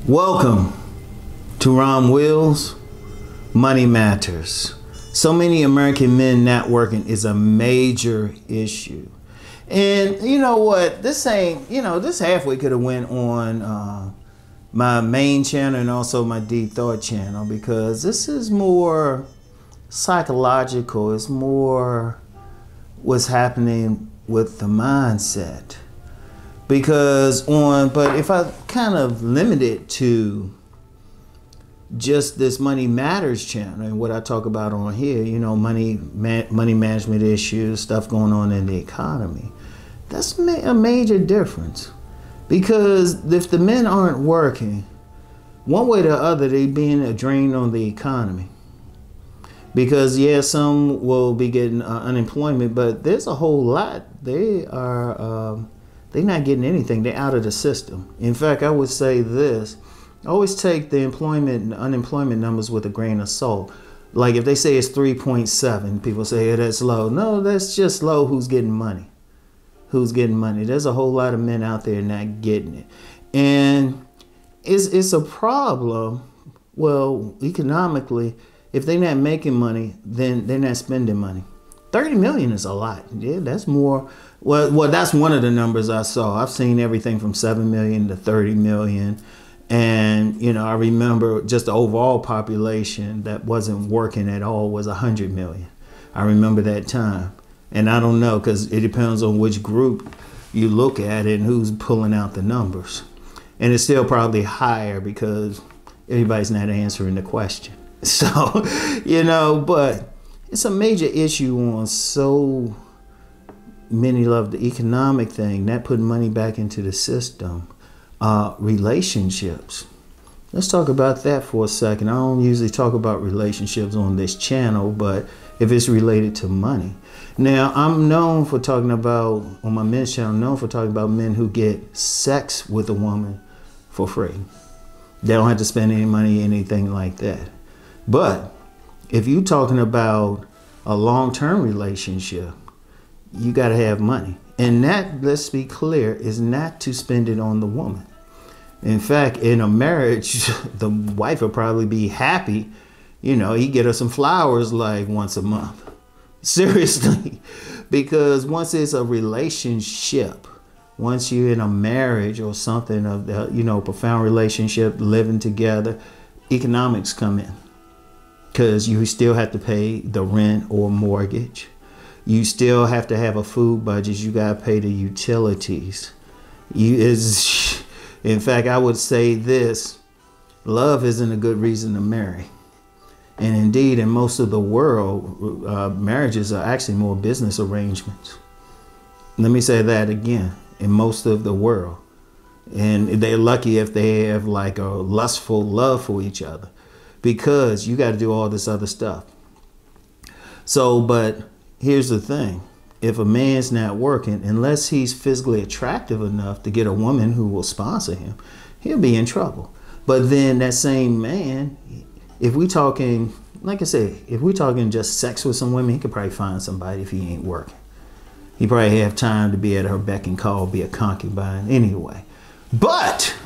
Welcome to Rom Wills, Money Matters. So many American men not working is a major issue. And you know what, this ain't, this halfway could have went on my main channel and also my Deep Thought channel, because this is more psychological. It's more what's happening with the mindset. But if I kind of limit it to just this Money Matters channel and what I talk about on here, money management issues, stuff going on in the economy, that's a major difference. Because if the men aren't working, one way or the other, they being a drain on the economy. Because yeah, some will be getting unemployment, but there's a whole lot. They're not getting anything. They're out of the system. In fact, I would say this. Always take the employment and unemployment numbers with a grain of salt. Like if they say it's 3.7, people say, yeah, that's low. No, that's just low. Who's getting money? Who's getting money? There's a whole lot of men out there not getting it. And it's a problem. Well, economically, if they're not making money, then they're not spending money. 30 million is a lot. Yeah, that's more. Well, that's one of the numbers I saw. I've seen everything from 7 million to 30 million. And, I remember just the overall population that wasn't working at all was 100 million. I remember that time. And I don't know, because it depends on which group you look at and who's pulling out the numbers. And it's still probably higher because everybody's not answering the question. So, but it's a major issue on so many love the economic thing, not putting money back into the system. Relationships. Let's talk about that for a second. I don't usually talk about relationships on this channel, but if it's related to money. Now, I'm known for talking about, on my men's channel, I'm known for talking about men who get sex with a woman for free. They don't have to spend any money, anything like that. But if you're talking about a long-term relationship, you got to have money. And that, let's be clear, is not to spend it on the woman. In fact, in a marriage, the wife will probably be happy. He get her some flowers like once a month. Seriously. Because once it's a relationship, once you're in a marriage or something of the, profound relationship, living together, economics come in. Because you still have to pay the rent or mortgage. You still have to have a food budget. You got to pay the utilities. In fact, I would say this, love isn't a good reason to marry. And indeed, in most of the world, marriages are actually more business arrangements. Let me say that again, in most of the world. And they're lucky if they have like a lustful love for each other, because you got to do all this other stuff. So, but here's the thing. If a man's not working, unless he's physically attractive enough to get a woman who will sponsor him, he'll be in trouble. But then that same man, if we talking, like I said, if we talking just sex with some women, he could probably find somebody if he ain't working. He probably have time to be at her beck and call, be a concubine anyway. But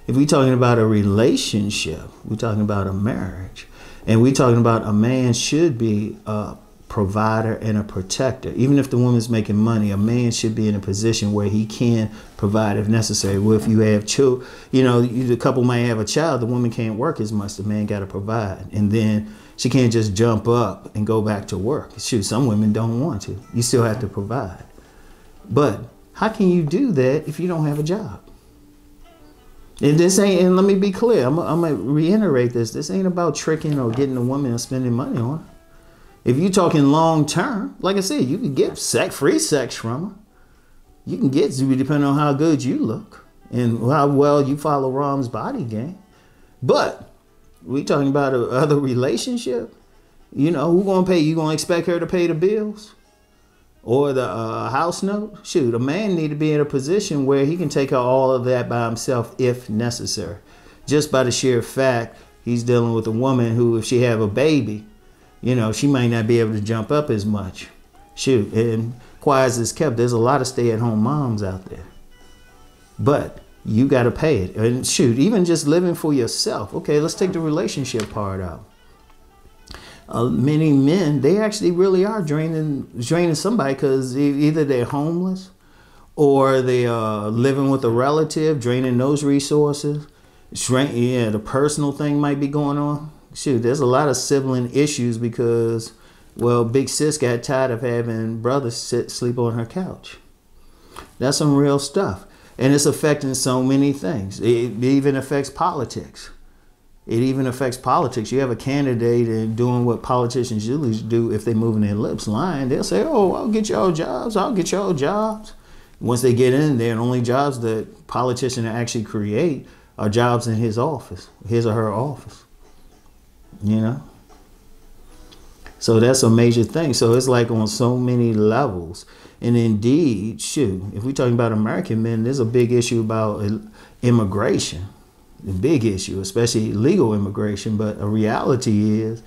if we talking about a relationship, we're talking about a marriage, and we're talking about a man should be a provider and a protector. Even if the woman's making money, a man should be in a position where he can provide if necessary. Well, if you have children, the couple might have a child, the woman can't work as much, the man got to provide. And then she can't just jump up and go back to work. Shoot, some women don't want to. You still have to provide. But how can you do that if you don't have a job? And this ain't, and let me be clear, I'm going to reiterate this. This ain't about tricking or getting a woman and spending money on her. If you're talking long term, like I said, you can get free sex from her. You can get, depending on how good you look and how well you follow Rom's body game. But we talking about other relationship. Who gonna pay? You gonna expect her to pay the bills or the house note? Shoot, a man need to be in a position where he can take care of all of that by himself if necessary. Just by the sheer fact he's dealing with a woman who, if she have a baby, she might not be able to jump up as much. Shoot, and quiet as it's kept, there's a lot of stay-at-home moms out there. But you got to pay it. And shoot, even just living for yourself. Okay, let's take the relationship part out. Many men, they actually really are draining somebody because either they're homeless or they are living with a relative, draining those resources. Yeah, the personal thing might be going on. Shoot, there's a lot of sibling issues because, well, big sis got tired of having brothers sleep on her couch. That's some real stuff. And it's affecting so many things. It even affects politics. It even affects politics. You have a candidate and doing what politicians usually do if they're moving their lips lying. They'll say, oh, I'll get y'all jobs. I'll get y'all jobs. Once they get in there, the only jobs that politicians actually create are jobs in his office, his or her office. You know? So that's a major thing. So it's like on so many levels. And indeed, shoot, if we're talking about American men, there's a big issue about immigration. A big issue, especially legal immigration. But a reality is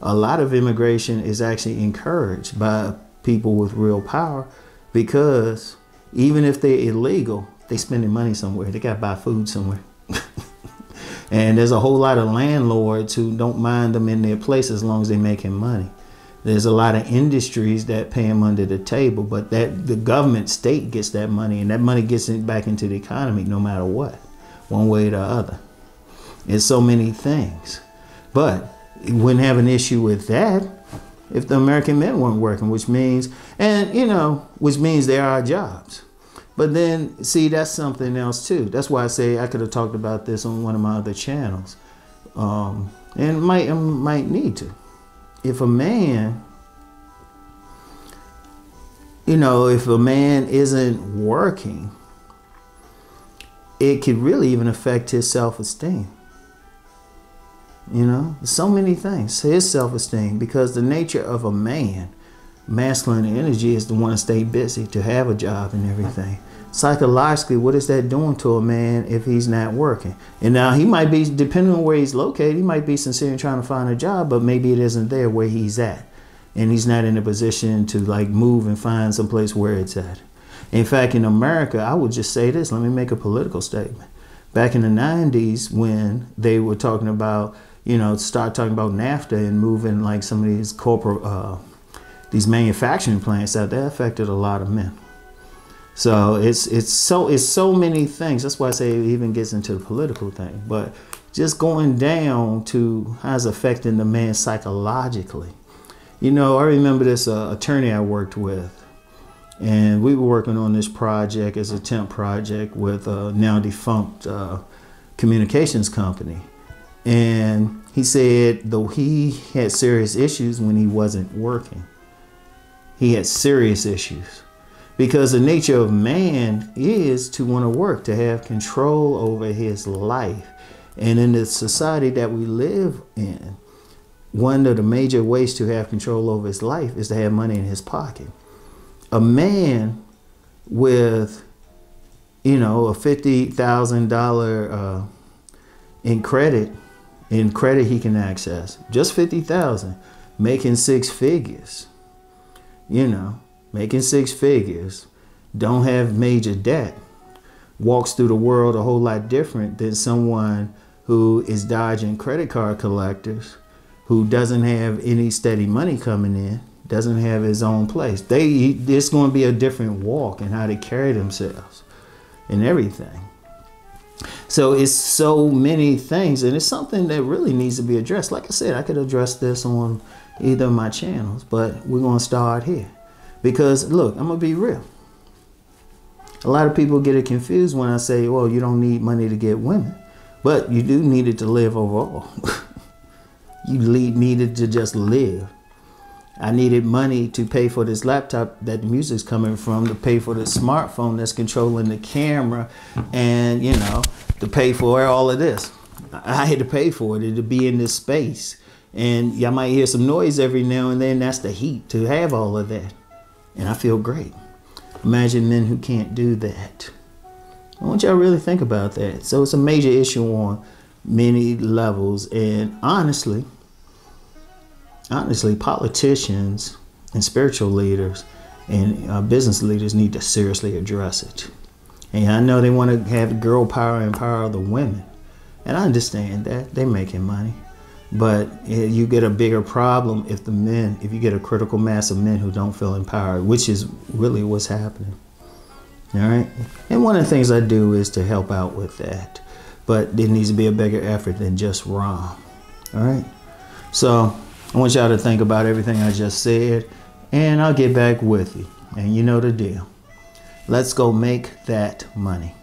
a lot of immigration is actually encouraged by people with real power because even if they're illegal, they spending money somewhere. They got to buy food somewhere. And there's a whole lot of landlords who don't mind them in their place as long as they're making money. There's a lot of industries that pay them under the table, but that the government, state gets that money, and that money gets back into the economy no matter what, one way or the other. It's so many things. But you wouldn't have an issue with that if the American men weren't working, which means, and you know, which means there are jobs. But then, see, that's something else too. That's why I say I could have talked about this on one of my other channels, and might need to. If a man, you know, if a man isn't working, it could really even affect his self-esteem. You know, so many things. His self-esteem, because the nature of a man, masculine energy, is to want to stay busy, to have a job and everything. Psychologically, what is that doing to a man if he's not working? And now he might be, depending on where he's located, he might be sincere in trying to find a job, but maybe it isn't there where he's at. And he's not in a position to like move and find some place where it's at. In fact, in America, I would just say this, let me make a political statement. Back in the 90s, when they were talking about, you know, start talking about NAFTA and moving like some of these corporate, these manufacturing plants out, that affected a lot of men. So it's so many things. That's why I say it even gets into the political thing. But just going down to how it's affecting the man psychologically. You know, I remember this attorney I worked with, and we were working on this project as a temp project with a now defunct communications company. And he said, though he had serious issues when he wasn't working. He had serious issues. Because the nature of man is to want to work, to have control over his life. And in the society that we live in, one of the major ways to have control over his life is to have money in his pocket. A man with, you know, a $50,000 in credit he can access, just $50,000, making six figures, you know. Making six figures, don't have major debt, walks through the world a whole lot different than someone who is dodging credit card collectors, who doesn't have any steady money coming in, doesn't have his own place. It's going to be a different walk in how they carry themselves and everything. So it's so many things, and it's something that really needs to be addressed. Like I said, I could address this on either of my channels, but we're going to start here. Because, look, I'm going to be real. A lot of people get it confused when I say, well, you don't need money to get women. But you do need it to live overall. You needed to just live. I needed money to pay for this laptop that the music's coming from, to pay for the smartphone that's controlling the camera, and, you know, to pay for all of this. I had to pay for it to be in this space. And y'all might hear some noise every now and then. That's the heat to have all of that. And I feel great. Imagine men who can't do that. I want y'all to really think about that. So it's a major issue on many levels. And honestly, politicians and spiritual leaders and business leaders need to seriously address it. And I know they want to have girl power, empower the women. And I understand that. They're making money. But you get a bigger problem if you get a critical mass of men who don't feel empowered, which is really what's happening. All right. And one of the things I do is to help out with that. But there needs to be a bigger effort than just Rom. All right. So I want y'all to think about everything I just said, and I'll get back with you. And you know the deal. Let's go make that money.